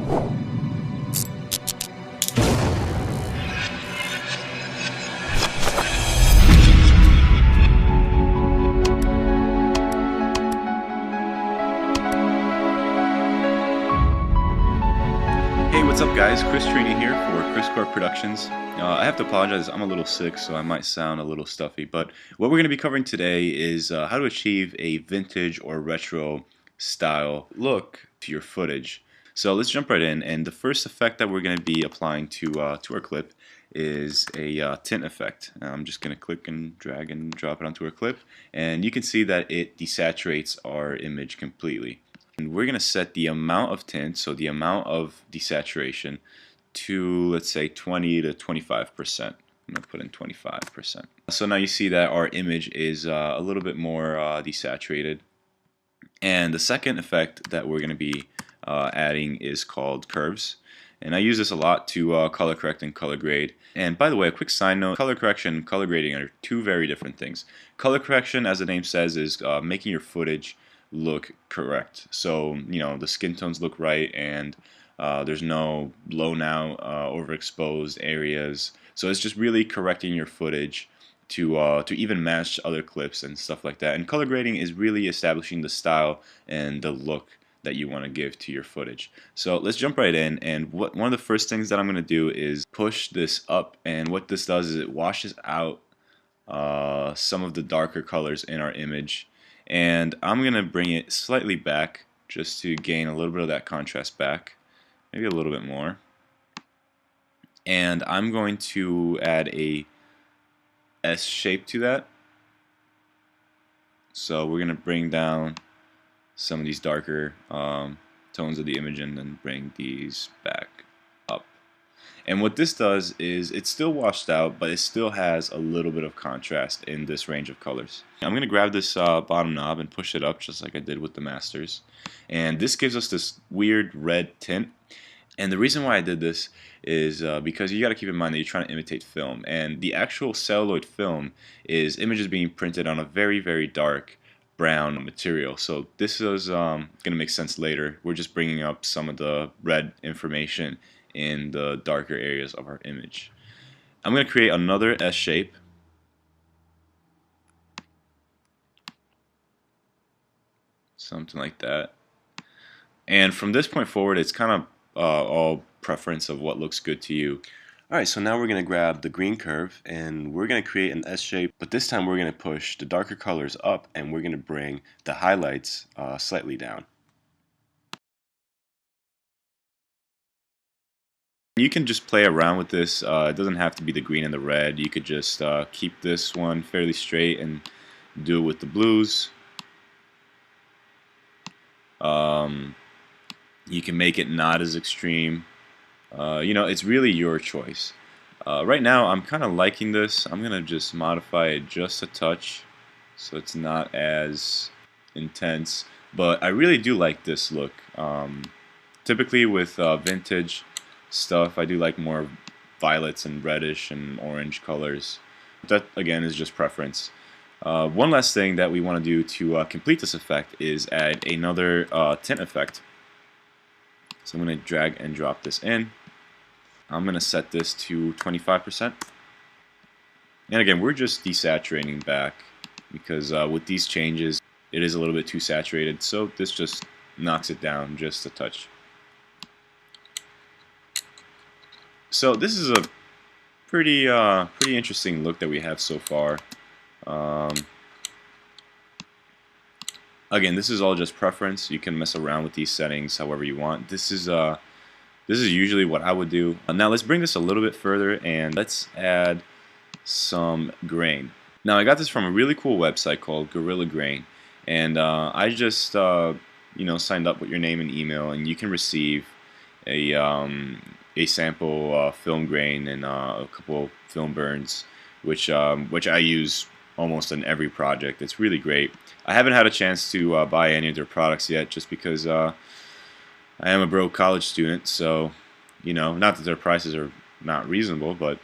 Hey, what's up guys? Chris Trini here for Chris Corp Productions. I have to apologize, I'm a little sick, so I might sound a little stuffy, but what we're going to be covering today is how to achieve a vintage or retro style look to your footage. So let's jump right in, and the first effect that we're going to be applying to our clip is a tint effect. I'm just going to click and drag and drop it onto our clip, and you can see that it desaturates our image completely. And we're going to set the amount of tint, so the amount of desaturation, to let's say 20 to 25%. I'm going to put in 25%. So now you see that our image is a little bit more desaturated. And the second effect that we're going to be adding is called curves. And I use this a lot to color correct and color grade. And by the way, a quick side note, color correction and color grading are two very different things. Color correction, as the name says, is making your footage look correct. So, you know, the skin tones look right, and there's no blown out, overexposed areas. So it's just really correcting your footage to even match other clips and stuff like that. And color grading is really establishing the style and the look that you want to give to your footage. So let's jump right in, and one of the first things that I'm going to do is push this up, and what this does is it washes out some of the darker colors in our image, and I'm going to bring it slightly back just to gain a little bit of that contrast back, maybe a little bit more. And I'm going to add a S shape to that. So we're going to bring down some of these darker tones of the image and then bring these back up. And what this does is it's still washed out, but it still has a little bit of contrast in this range of colors. I'm going to grab this bottom knob and push it up just like I did with the masters. And this gives us this weird red tint. And the reason why I did this is because you got to keep in mind that you're trying to imitate film. And the actual celluloid film is images being printed on a very, very dark brown material. So this is going to make sense later. We're just bringing up some of the red information in the darker areas of our image. I'm going to create another S shape. Something like that. And from this point forward, it's kind of all preference of what looks good to you. Alright, so now we're going to grab the green curve and we're going to create an S shape, but this time we're going to push the darker colors up and we're going to bring the highlights slightly down. You can just play around with this. It doesn't have to be the green and the red. You could just keep this one fairly straight and do it with the blues. You can make it not as extreme. You know, it's really your choice. Right now I'm kind of liking this. I'm gonna just modify it just a touch so it's not as intense, but I really do like this look. Typically with vintage stuff, I do like more violets and reddish and orange colors. That again is just preference. One last thing that we want to do to complete this effect is add another tint effect. So I'm going to drag and drop this in. I'm going to set this to 25%. And again, we're just desaturating back because with these changes, it is a little bit too saturated. So this just knocks it down just a touch. So this is a pretty interesting look that we have so far. Again, this is all just preference. You can mess around with these settings however you want. This is usually what I would do. Now let's bring this a little bit further and let's add some grain. Now I got this from a really cool website called Gorilla Grain, and I just you know, signed up with your name and email, and you can receive a sample film grain and a couple film burns, which I use almost in every project. It's really great. I haven't had a chance to buy any of their products yet, just because I am a broke college student. So, you know, not that their prices are not reasonable, but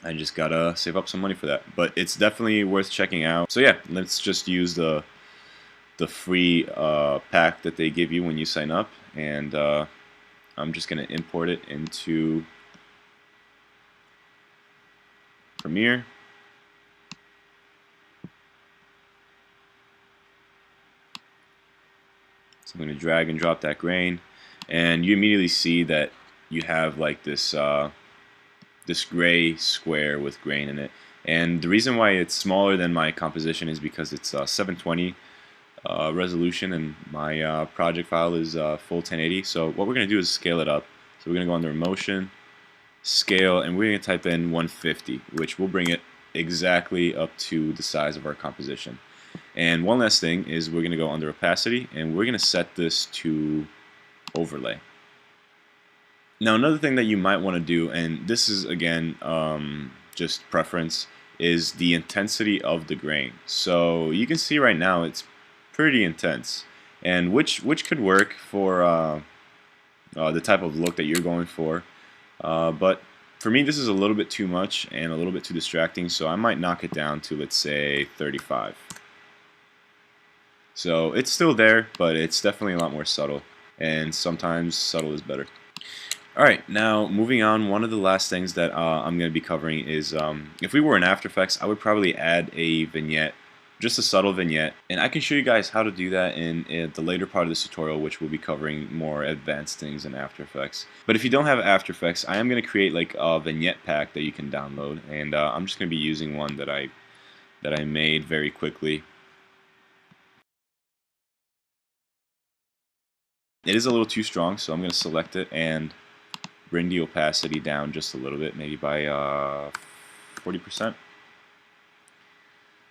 I just gotta save up some money for that. But it's definitely worth checking out. So yeah, let's just use the free pack that they give you when you sign up, and I'm I'm just going to import it into Premiere. So I'm going to drag and drop that grain, and you immediately see that you have like this this gray square with grain in it. And the reason why it's smaller than my composition is because it's 720 resolution, and my project file is full 1080. So what we're going to do is scale it up. So we're going to go under Motion, Scale, and we're going to type in 150, which will bring it exactly up to the size of our composition. And one last thing is we're going to go under Opacity, and we're going to set this to Overlay. Now another thing that you might want to do, and this is again just preference, is the intensity of the grain. So you can see right now it's pretty intense, and which could work for the type of look that you're going for. But for me, this is a little bit too much and a little bit too distracting, so I might knock it down to, let's say, 35. So it's still there, but it's definitely a lot more subtle, and sometimes subtle is better. Alright, now moving on, one of the last things that I'm going to be covering is if we were in After Effects, I would probably add a vignette, just a subtle vignette, and I can show you guys how to do that in the later part of this tutorial, which will be covering more advanced things in After Effects. But if you don't have After Effects, I am going to create like a vignette pack that you can download, and I'm just going to be using one that I made very quickly. It is a little too strong, so I'm going to select it and bring the opacity down just a little bit, maybe by 40%.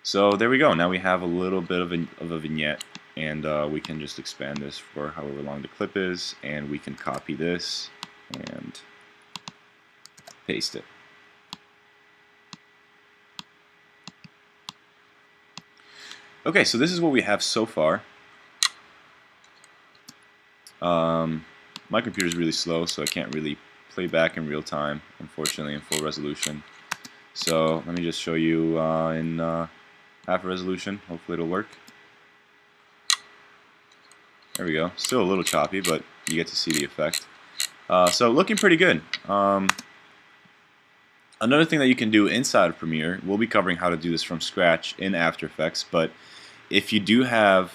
So there we go. Now we have a little bit of a vignette, and we can just expand this for however long the clip is, and we can copy this and paste it. Okay, so this is what we have so far. My computer is really slow, so I can't really play back in real time, unfortunately, in full resolution. So let me just show you in half resolution. Hopefully it'll work. There we go. Still a little choppy, but you get to see the effect. So looking pretty good. Another thing that you can do inside of Premiere, we'll be covering how to do this from scratch in After Effects, but if you do have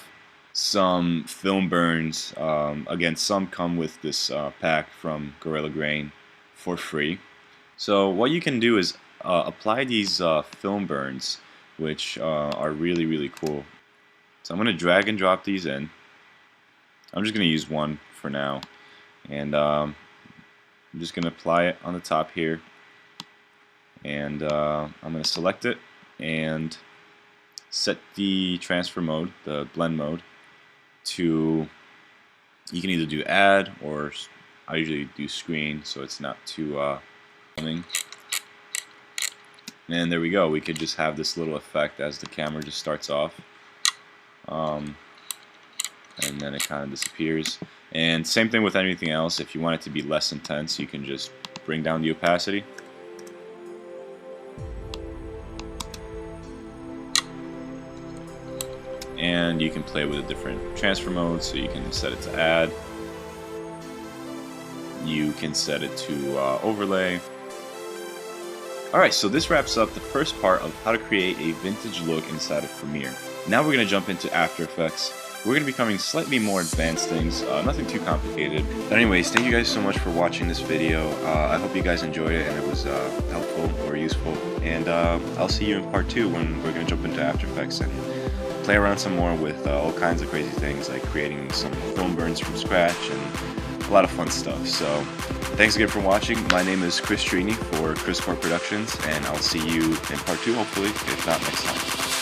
some film burns, again, some come with this pack from Gorilla Grain for free. So what you can do is apply these film burns, which are really, really cool. So I'm going to drag and drop these in. I'm just going to use one for now, and I'm just going to apply it on the top here, and I'm going to select it and set the transfer mode, the blend mode, to, you can either do add, or I usually do screen so it's not too filming. And there we go, we could just have this little effect as the camera just starts off, and then it kind of disappears. And same thing with anything else. If you want it to be less intense, you can just bring down the opacity. And you can play with a different transfer mode, so you can set it to add, you can set it to overlay. Alright, so this wraps up the first part of how to create a vintage look inside of Premiere. Now we're going to jump into After Effects. We're going to be covering slightly more advanced things, nothing too complicated. But anyways, thank you guys so much for watching this video. I hope you guys enjoyed it and it was helpful or useful. And I'll see you in part 2 when we're going to jump into After Effects and play around some more with all kinds of crazy things, like creating some film burns from scratch and a lot of fun stuff. So thanks again for watching. My name is Chris Trini for Chris Corp Productions, and I'll see you in part 2 hopefully, if not next time.